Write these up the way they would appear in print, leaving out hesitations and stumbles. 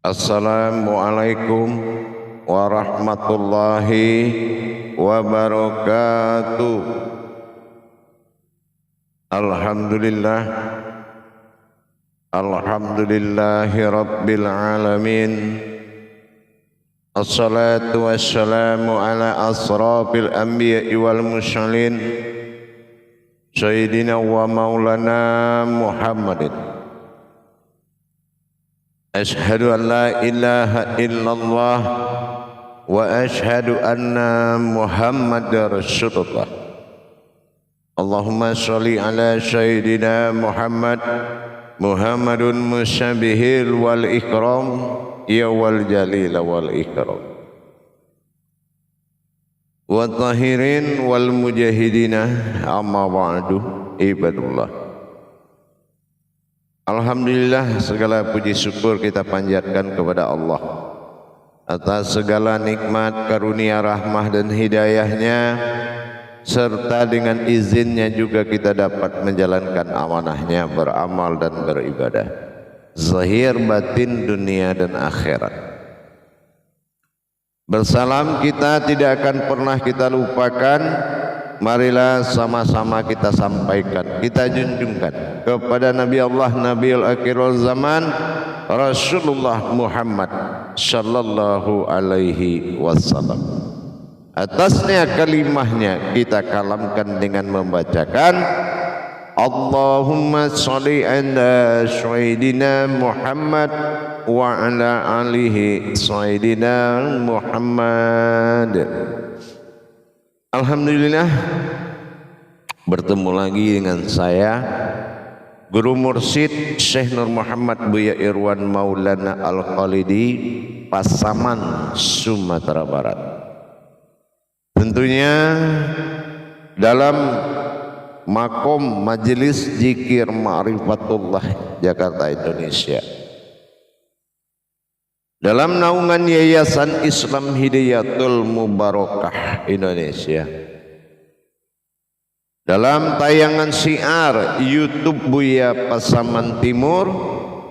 Assalamualaikum warahmatullahi wabarakatuh. Alhamdulillah, alhamdulillahi rabbil alamin. Assalatu wassalamu ala asrafil anbiya'i wal mursalin Sayyidina wa maulana Muhammadin. Ashhadu an la ilaha illallah wa ashhadu anna Muhammadar Rasulullah. Allahumma sholli ala Sayyidina Muhammad Muhammadun musyabihil wal ikram ya wal jalil wal ikram wa tahirin wal mujahidina amma ba'du ibadullah. Alhamdulillah, segala puji syukur kita panjatkan kepada Allah atas segala nikmat, karunia, rahmah dan hidayahnya, serta dengan izinnya juga kita dapat menjalankan amanahnya, beramal dan beribadah zahir batin dunia dan akhirat. Bersalam kita tidak akan pernah kita lupakan. Marilah sama-sama kita sampaikan, kita junjungkan kepada Nabi Allah, Nabiul Akhirul Zaman, Rasulullah Muhammad sallallahu alaihi wasallam. Atasnya kalimahnya kita kalamkan dengan membacakan Allahumma sholli ala Sayyidina Muhammad wa ala alihi Sayyidina Muhammad. Alhamdulillah, bertemu lagi dengan saya Guru Mursyid Syekh Nur Muhammad Buya Irwan Maulana Al-Khalidi, Pasaman, Sumatera Barat. Tentunya dalam makom Majelis Zikir Ma'rifatullah Jakarta, Indonesia, dalam naungan Yayasan Islam Hidayatul Mubarakah Indonesia, dalam tayangan syiar YouTube Buya Pasaman Timur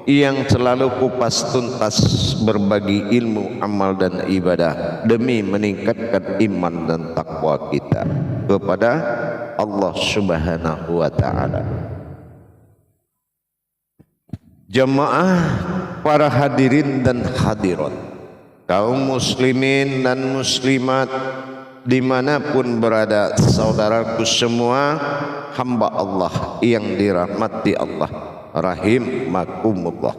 yang selalu kupas tuntas berbagi ilmu, amal dan ibadah demi meningkatkan iman dan takwa kita kepada Allah Subhanahu wa ta'ala. Jemaah, para hadirin dan hadirat, kaum muslimin dan muslimat dimanapun berada, saudaraku semua, hamba Allah yang dirahmati Allah rahimakumullah.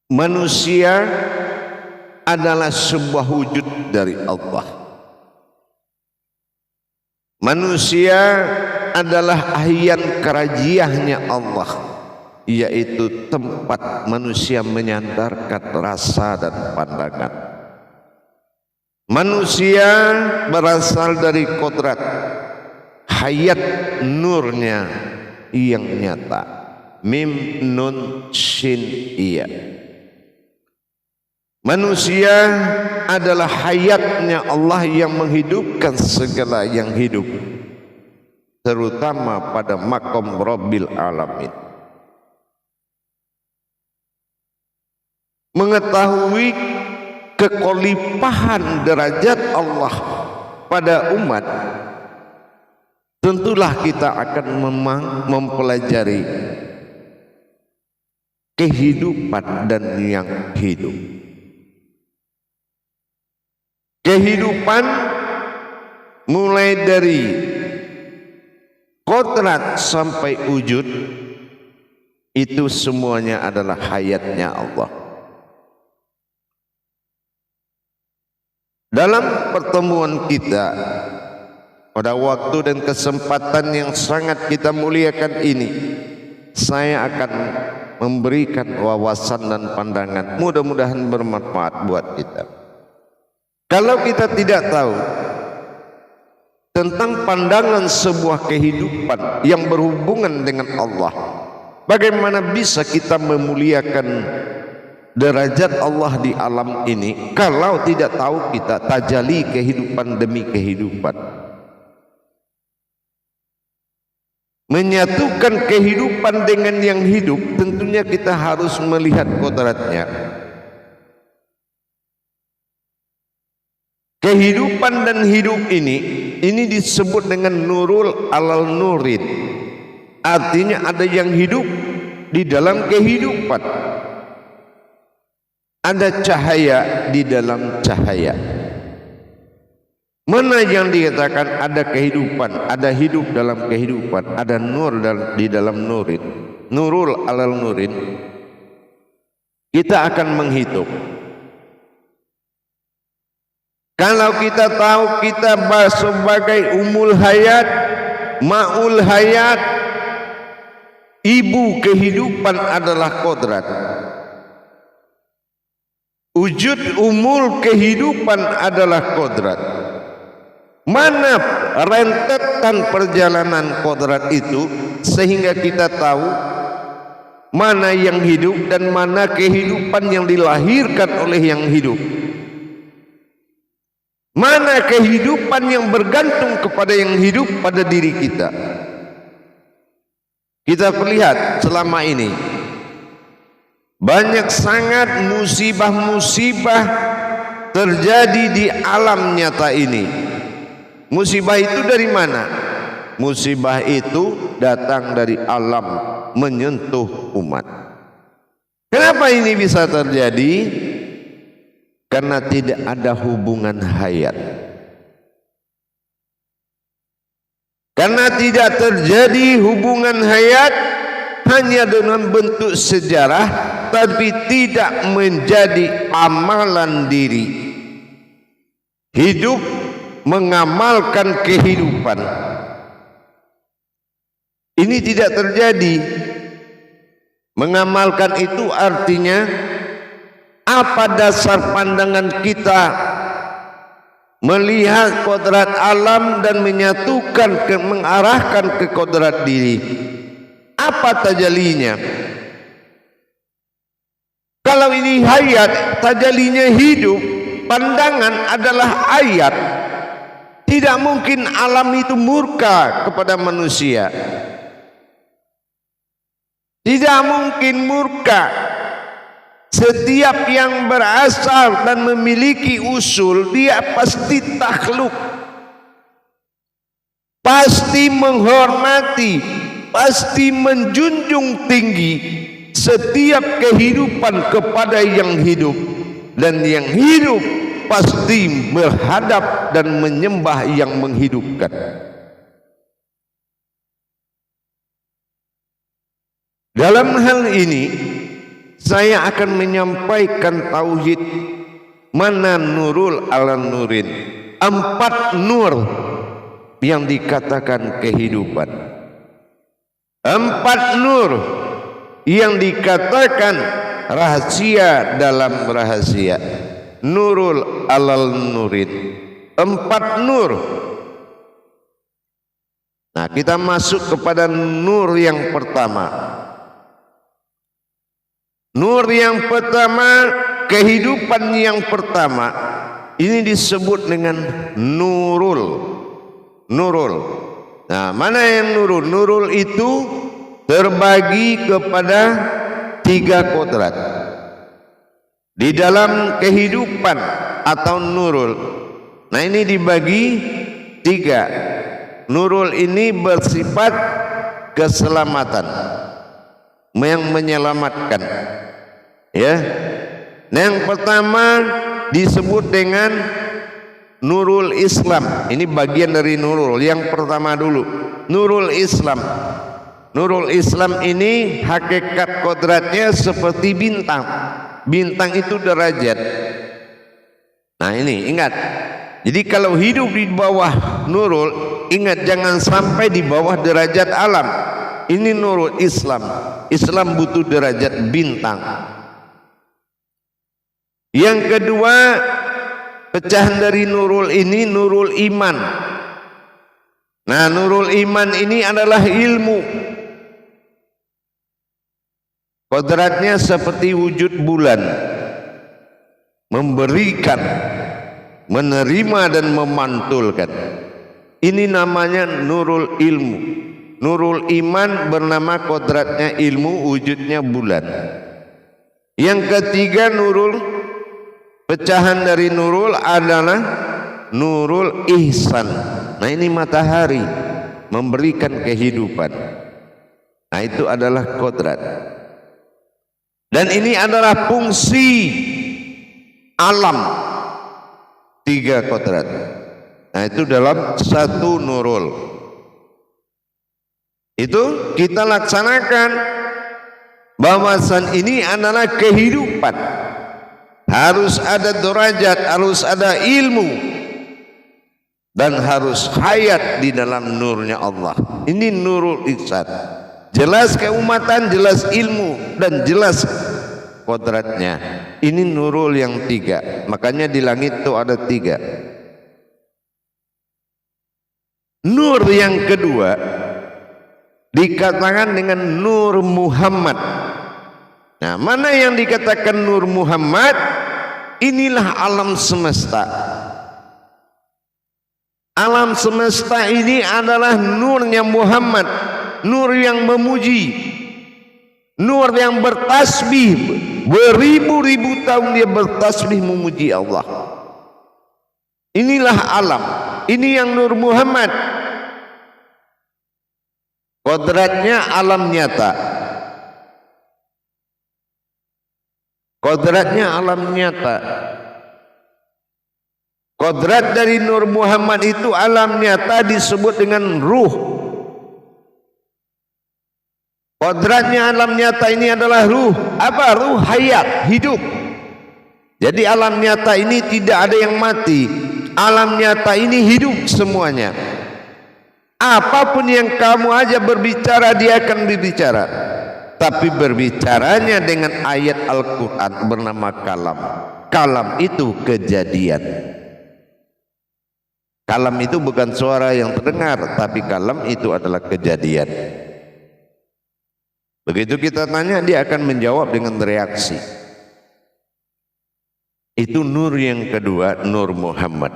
Manusia adalah sebuah wujud dari Allah. Manusia adalah ahyan kerajiahnya Allah, yaitu tempat manusia menyandarkan rasa dan pandangan. Manusia berasal dari kodrat hayat nurnya yang nyata. Mim nun shin iya. Manusia adalah hayatnya Allah yang menghidupkan segala yang hidup, terutama pada makom Rabbil Alamin. Mengetahui kekolipahan derajat Allah pada umat, tentulah kita akan mempelajari kehidupan dan yang hidup. Kehidupan mulai dari kodrat sampai wujud, itu semuanya adalah hayatnya Allah. Dalam pertemuan kita pada waktu dan kesempatan yang sangat kita muliakan ini, saya akan memberikan wawasan dan pandangan, mudah-mudahan bermanfaat buat kita. Kalau kita tidak tahu tentang pandangan sebuah kehidupan yang berhubungan dengan Allah, bagaimana bisa kita memuliakan derajat Allah di alam ini kalau tidak tahu kita tajali kehidupan demi kehidupan? menyatukan kehidupan dengan yang hidup, tentunya kita harus melihat kodratnya. Kehidupan dan hidup ini disebut dengan nurul alal nurin. Artinya ada yang hidup di dalam kehidupan, ada cahaya di dalam cahaya. Mana yang dikatakan ada kehidupan, ada hidup dalam kehidupan, ada nur di dalam nurin, nurul alal nurin. Kita akan menghitung. Kalau kita tahu kita sebagai umul hayat, ma'ul hayat, ibu kehidupan adalah kodrat. Wujud umul kehidupan adalah kodrat. Mana rentetan perjalanan kodrat itu sehingga kita tahu mana yang hidup dan mana kehidupan yang dilahirkan oleh yang hidup, mana kehidupan yang bergantung kepada yang hidup pada diri kita. Kita perlihat selama ini banyak sangat musibah-musibah terjadi di alam nyata ini. Musibah itu dari mana? Musibah itu datang dari alam menyentuh umat. Kenapa ini bisa terjadi? Karena tidak ada hubungan hayat. Karena tidak terjadi hubungan hayat hanya dengan bentuk sejarah, tapi tidak menjadi amalan diri. Hidup mengamalkan kehidupan. Ini tidak terjadi. Mengamalkan itu artinya apa dasar pandangan kita melihat kodrat alam dan menyatukan, mengarahkan ke kodrat diri. Apa tajalinya? Kalau ini hayat, tajalinya hidup, pandangan adalah ayat. Tidak mungkin alam itu murka kepada manusia. Tidak mungkin murka. Setiap yang berasal dan memiliki usul, dia pasti takhluk, pasti menghormati, pasti menjunjung tinggi setiap kehidupan kepada yang hidup, dan yang hidup pasti berhadap dan menyembah yang menghidupkan. Dalam hal ini saya akan menyampaikan tauhid mana nurul ala nurin, 4 nur yang dikatakan kehidupan, 4 nur yang dikatakan rahasia dalam rahasia. Nurul alal nurin, 4 nur. Nah, kita masuk kepada nur yang pertama. Nur yang pertama, kehidupan yang pertama, ini disebut dengan nurul. Nurul. Nah, mana yang nurul? Nurul itu terbagi kepada 3 kodrat. Di dalam kehidupan atau nurul. Nah, ini dibagi 3. Nurul ini bersifat keselamatan, yang menyelamatkan. Ya. Nah, yang pertama disebut dengan nurul Islam. Ini bagian dari nurul. Yang pertama dulu, nurul Islam. Nurul Islam ini hakikat kodratnya seperti bintang. Bintang itu derajat. Nah, ini ingat. Jadi kalau hidup di bawah nurul, ingat jangan sampai di bawah derajat alam. Ini nurul Islam. Islam butuh derajat bintang. Yang kedua, pecahan dari nurul ini nurul iman. Nah, nurul iman ini adalah ilmu. Kodratnya seperti wujud bulan, memberikan, menerima dan memantulkan. Ini namanya nurul ilmu, Nurul iman bernama kodratnya ilmu, wujudnya bulan. Yang ketiga nurul, pecahan dari nurul adalah nurul ihsan. Nah ini matahari memberikan kehidupan. Nah itu adalah kodrat. Dan ini adalah fungsi alam. 3 kodrat. Nah itu dalam satu nurul. Itu kita laksanakan. Bahwasan ini adalah kehidupan. Harus ada derajat, harus ada ilmu. Dan harus hayat di dalam nurnya Allah. Ini nurul ihsan. Jelas keumatan, jelas ilmu, dan jelas kodratnya. Ini nurul yang 3. Makanya di langit itu ada 3. Nur yang kedua dikatakan dengan Nur Muhammad. Nah, mana yang dikatakan Nur Muhammad? Inilah alam semesta. Alam semesta ini adalah nurnya Muhammad, nur yang memuji, nur yang bertasbih, beribu-ribu tahun dia bertasbih memuji Allah. Inilah alam, ini yang Nur Muhammad. Kodratnya alam nyata. Kodratnya alam nyata. Kodrat dari Nur Muhammad itu alam nyata disebut dengan ruh. Kodratnya alam nyata ini adalah ruh. Apa? Ruh hayat, hidup. Jadi alam nyata ini tidak ada yang mati. Alam nyata ini hidup semuanya. Apapun yang kamu aja berbicara, dia akan berbicara. Tapi berbicaranya dengan ayat Al-Quran bernama kalam. Kalam itu kejadian. Kalam itu bukan suara yang terdengar, tapi kalam itu adalah kejadian. Begitu kita tanya, dia akan menjawab dengan reaksi. Itu nur yang kedua, Nur Muhammad.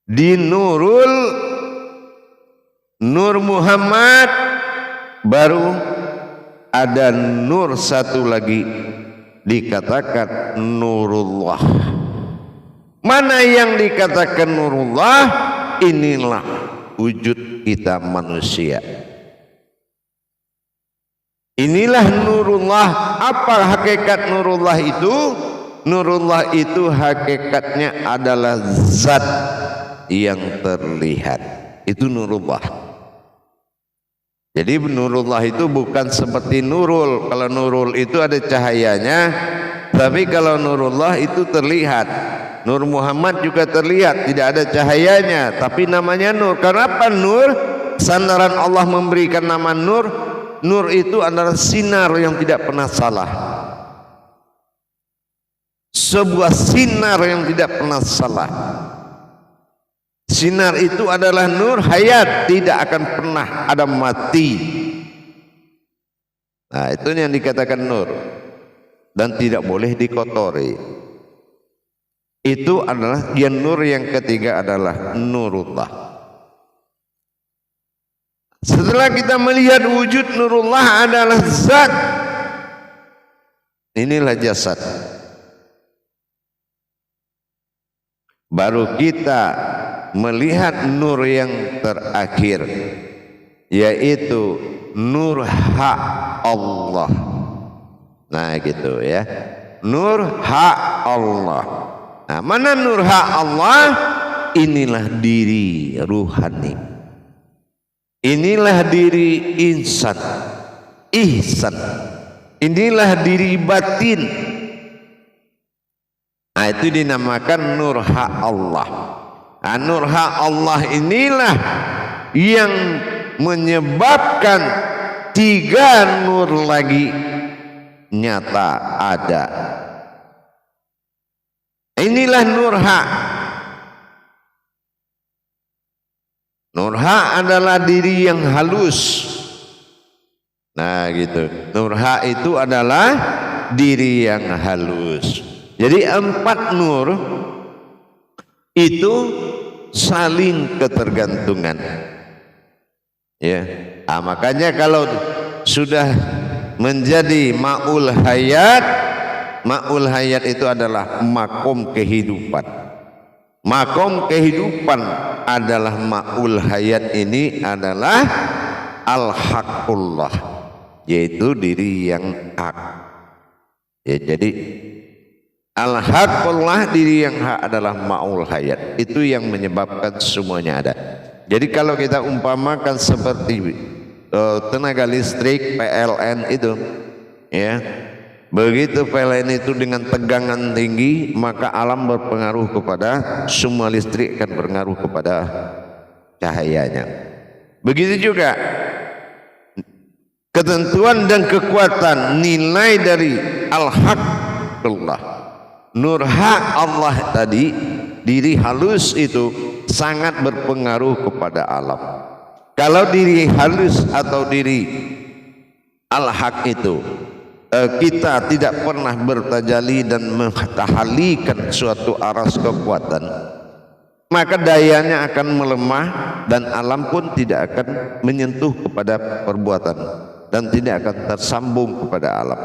Di Nur Muhammad baru ada nur satu lagi dikatakan Nurullah. Mana yang dikatakan Nurullah? Inilah wujud kita manusia. Inilah Nurullah. Apa hakikat Nurullah itu? Nurullah itu hakikatnya adalah zat yang terlihat. Itu Nurullah. Jadi Nurullah itu bukan seperti Nurul. Kalau Nurul itu ada cahayanya, tapi kalau Nurullah itu terlihat. Nur Muhammad juga terlihat, tidak ada cahayanya, tapi namanya Nur. Kenapa Nur? Sandaran Allah memberikan nama Nur. Nur itu adalah sinar yang tidak pernah salah. Sebuah sinar yang tidak pernah salah. Sinar itu adalah nur hayat, tidak akan pernah ada mati. Nah, itu yang dikatakan nur. Dan tidak boleh dikotori. Itu adalah yang nur yang ketiga adalah Nurullah. Setelah kita melihat wujud Nurullah adalah zat. Inilah jasad. Baru kita melihat nur yang terakhir, yaitu nur hak Allah. Nah gitu ya, nur hak Allah. Nah mana nur hak Allah? Inilah diri ruhani, inilah diri insan, ihsan, inilah diri batin. Nah itu dinamakan nur hak Allah. Nah, nur hak Allah inilah yang menyebabkan 3 nur lagi nyata ada. Inilah nur hak. Nur hak adalah diri yang halus. Nah gitu. Nur hak itu adalah diri yang halus. Jadi 4 nur itu saling ketergantungan. Ya, makanya kalau sudah menjadi ma'ul hayat itu adalah makom kehidupan. Makom kehidupan adalah ma'ul hayat, ini adalah al-haqqullah, yaitu diri yang hak. Ya, jadi al-haqqullah, diri yang hak adalah ma'ul hayat. Itu yang menyebabkan semuanya ada. Jadi kalau kita umpamakan seperti tenaga listrik PLN itu, ya, begitu PLN itu dengan tegangan tinggi, maka alam berpengaruh kepada semua listrik, akan berpengaruh kepada cahayanya. Begitu juga ketentuan dan kekuatan nilai dari al-haqqullah, nur hak Allah tadi, diri halus itu sangat berpengaruh kepada alam. Kalau diri halus atau diri al-haq itu kita tidak pernah bertajali dan mentahalikan suatu aras kekuatan, maka dayanya akan melemah dan alam pun tidak akan menyentuh kepada perbuatan dan tidak akan tersambung kepada alam.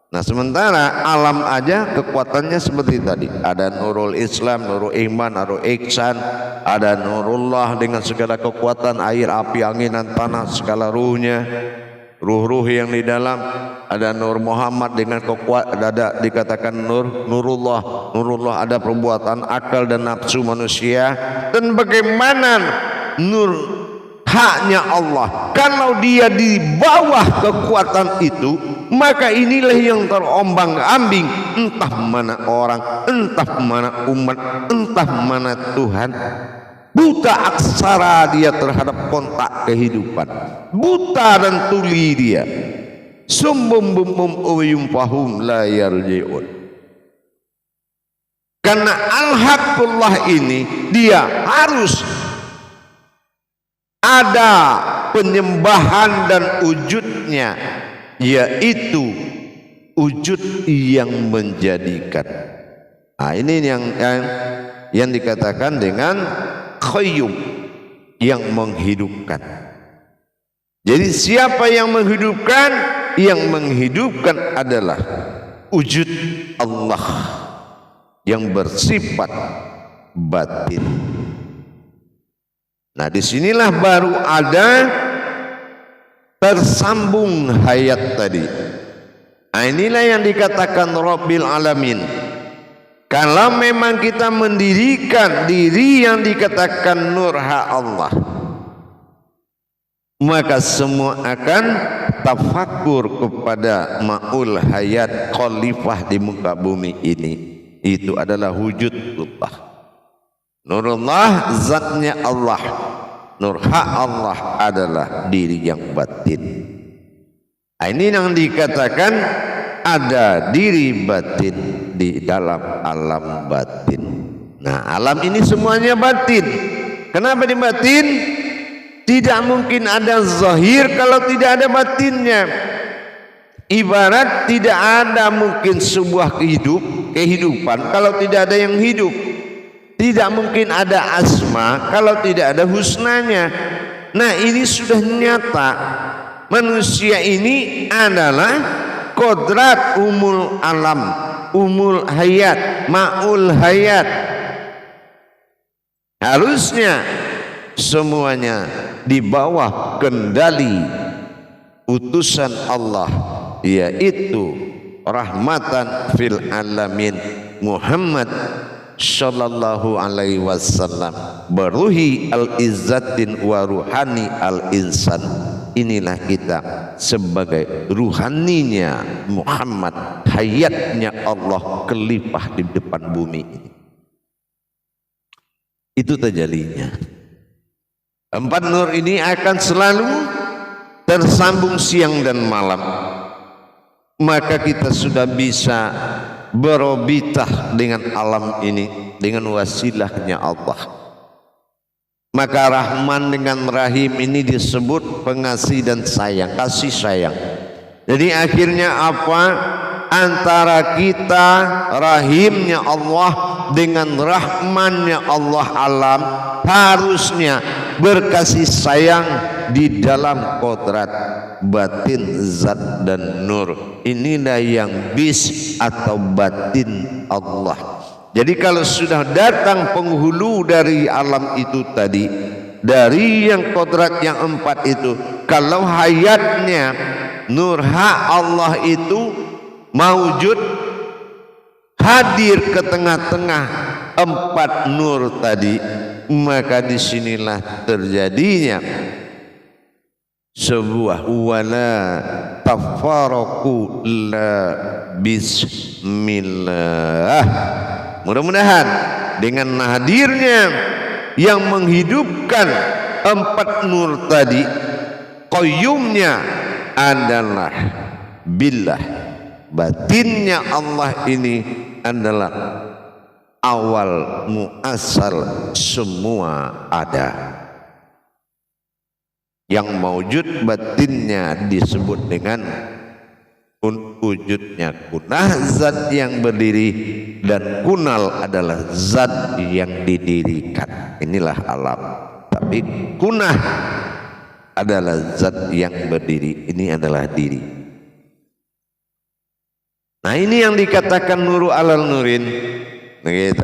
Nah, sementara alam aja kekuatannya seperti tadi, ada nurul Islam, nurul iman, nurul ihsan, ada nurullah dengan segala kekuatan air, api, angin dan tanah, segala ruhnya, ruh-ruh yang di dalam, ada nur Muhammad dengan kekuatan, ada dikatakan nurullah, nurullah ada perbuatan akal dan nafsu manusia. Dan bagaimana nur haknya Allah, kalau dia di bawah kekuatan itu, maka inilah yang terombang-ambing, entah mana orang, entah mana umat, entah mana Tuhan. Buta aksara dia terhadap kontak kehidupan, buta dan tuli dia, sumbum bumum uyum fahum la yarji'un. Karena al-haqqullah ini dia harus ada penyembahan dan wujudnya, yaitu wujud yang menjadikan. Nah, ini yang dikatakan dengan qayyum, yang menghidupkan. Jadi siapa yang menghidupkan? Yang menghidupkan adalah wujud Allah yang bersifat batin. Nah, disinilah baru ada tersambung hayat tadi. Nah, inilah yang dikatakan Rabbil Alamin. Kalau memang kita mendirikan diri yang dikatakan nur hak Allah, maka semua akan tafakur kepada ma'ul hayat khalifah di muka bumi ini. Itu adalah wujud Allah. Nurullah zatnya Allah, nur hak Allah adalah diri yang batin. Ini yang dikatakan ada diri batin di dalam alam batin. Nah, alam ini semuanya batin. Kenapa di batin? Tidak mungkin ada zahir kalau tidak ada batinnya. Ibarat tidak ada mungkin sebuah kehidupan kalau tidak ada yang hidup. Tidak mungkin ada asma kalau tidak ada husnanya. Nah, ini sudah nyata. Manusia ini adalah kodrat umul alam, umul hayat, ma'ul hayat. Harusnya semuanya di bawah kendali utusan Allah, yaitu rahmatan fil alamin Muhammad sallallahu alaihi wasallam, beruhi al-izzatin wa ruhani al-insan. Inilah kita sebagai ruhaninya Muhammad, hayatnya Allah, khalifah di depan bumi ini. Itu tajalinya. Empat nur ini akan selalu tersambung siang dan malam. Maka kita sudah bisa berobitah dengan alam ini dengan wasilahnya Allah. Maka Rahman dengan Rahim ini disebut pengasih dan sayang, kasih sayang. Jadi akhirnya apa? Antara kita rahimnya Allah dengan rahmannya Allah alam harusnya berkasih sayang di dalam kodrat batin zat dan nur. Inilah yang bis atau batin Allah. Jadi kalau sudah datang penghulu dari alam itu tadi, dari yang kodrat yang empat itu, kalau hayatnya nur hak Allah itu maujud hadir ke tengah-tengah empat nur tadi, maka disinilah terjadinya sebuah wala tafaraqu la bismillah. Mudah-mudahan dengan hadirnya yang menghidupkan empat nur tadi, qayyumnya adalah billah, batinnya Allah ini adalah awal muasal semua ada. Yang maujud batinnya disebut dengan wujudnya kunah, zat yang berdiri, dan kunal adalah zat yang didirikan. Inilah alam. Tapi kunah adalah zat yang berdiri. Ini adalah diri. Nah, ini yang dikatakan nuru alal nurin. Begitu.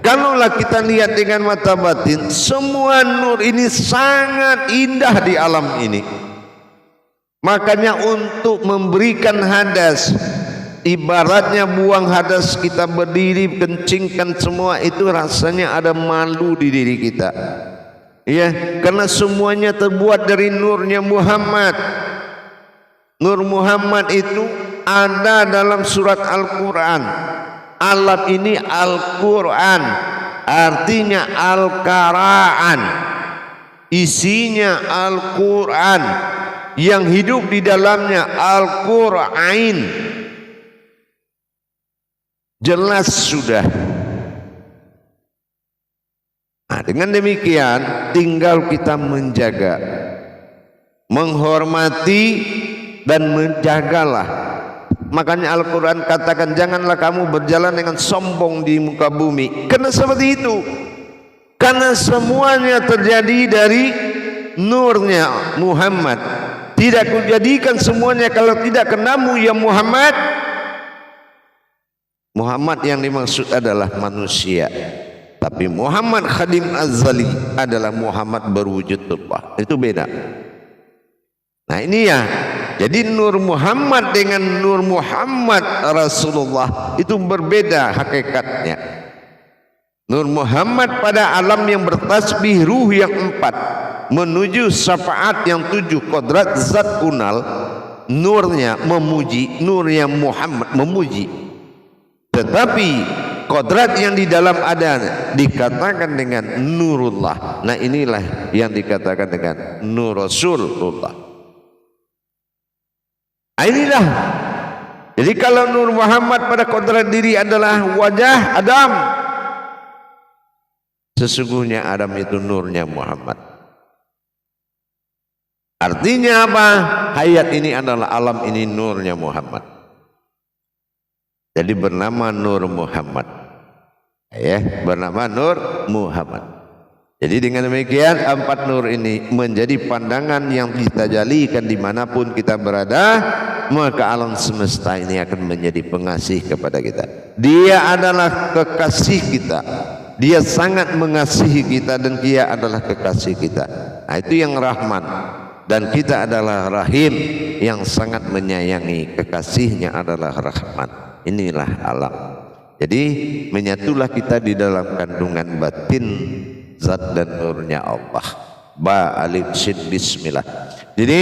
Kalaulah kita lihat dengan mata batin, semua nur ini sangat indah di alam ini. Makanya untuk memberikan hadas, ibaratnya buang hadas, kita berdiri kencingkan semua itu rasanya ada malu di diri kita. Ya, karena semuanya terbuat dari nurnya Muhammad. Nur Muhammad itu ada dalam surat Al-Quran. Alam ini Al-Quran, artinya Al-Qara'an, isinya Al-Quran, yang hidup di dalamnya Al-Qur'ain. Jelas sudah. Nah, dengan demikian tinggal kita menjaga, menghormati dan menjagalah. Makanya Al-Quran katakan janganlah kamu berjalan dengan sombong di muka bumi. Karena seperti itu. Karena semuanya terjadi dari nurnya Muhammad. Tidak kujadikan semuanya kalau tidak kenamu ya Muhammad. Muhammad yang dimaksud adalah manusia. Tapi Muhammad Khadim Azali adalah Muhammad berwujud Allah. Itu beda. Nah ini ya. Jadi nur Muhammad dengan nur Muhammad Rasulullah itu berbeda hakikatnya. Nur Muhammad pada alam yang bertasbih ruh yang empat, menuju syafaat yang tujuh, kodrat zat kunal, nurnya memuji, nurnya Muhammad memuji. Tetapi kodrat yang di dalam ada dikatakan dengan nurullah. Nah inilah yang dikatakan dengan nur Rasulullah. Inilah. Jadi kalau nur Muhammad pada kodrat diri adalah wajah Adam, sesungguhnya Adam itu nurnya Muhammad. Artinya apa? Hayat ini adalah alam ini nurnya Muhammad. Jadi bernama Nur Muhammad. Ya, bernama Nur Muhammad. Jadi dengan demikian empat nur ini menjadi pandangan yang kita jalikan dimanapun kita berada, maka alam semesta ini akan menjadi pengasih kepada kita. Dia adalah kekasih kita. Dia sangat mengasihi kita dan dia adalah kekasih kita. Nah, itu yang Rahman. Dan kita adalah Rahim yang sangat menyayangi. Kekasihnya adalah Rahman. Inilah alam. Jadi menyatulah kita di dalam kandungan batin zat dan nurnya Allah. Ba alif sin bismillah. Jadi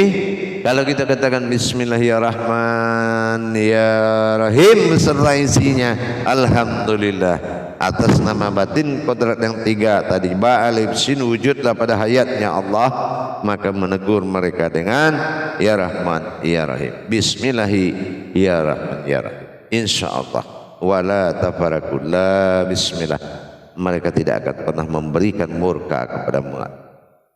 kalau kita katakan Bismillahirrahmanirrahim beserta isinya alhamdulillah, atas nama batin kodrat yang tiga tadi, ba alif sin, wujudlah pada hayatnya Allah, maka menegur mereka dengan ya Rahman ya Rahim, Bismillahi ya Rahman ya Rahim, insyaallah wala tafarakul la bismillah. Mereka tidak akan pernah memberikan murka kepadamu.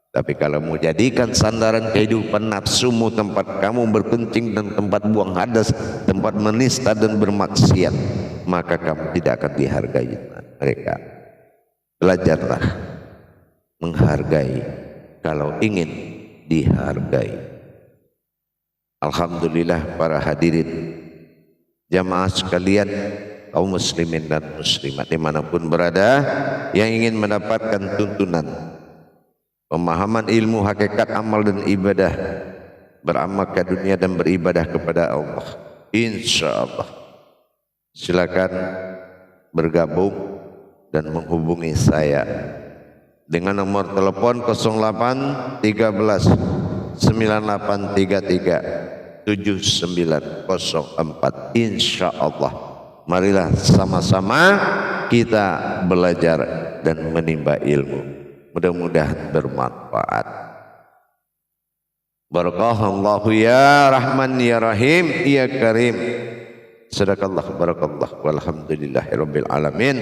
Tapi kalau mau jadikan sandaran kehidupan nafsumu tempat kamu berkencing dan tempat buang hadas, tempat menista dan bermaksiat, maka kamu tidak akan dihargai. mereka. Belajarlah menghargai kalau ingin dihargai. Alhamdulillah para hadirin jamaah sekalian, kaum muslimin dan muslimat dimanapun berada yang ingin mendapatkan tuntunan pemahaman ilmu hakikat amal dan ibadah, beramal ke dunia dan beribadah kepada Allah, insya Allah silakan bergabung dan menghubungi saya dengan nomor telepon 08 13 9833 7904. insya Allah marilah sama-sama kita belajar dan menimba ilmu, mudah-mudahan bermanfaat. Barakallahu ya Rahman ya Rahim ya Karim. Sadaqallah barakallah walhamdulillahi rabbil alamin.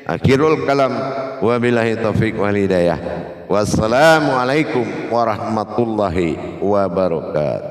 Akhirul kalam wabillahi taufiq wal hidayah. Wassalamualaikum warahmatullahi wabarakatuh.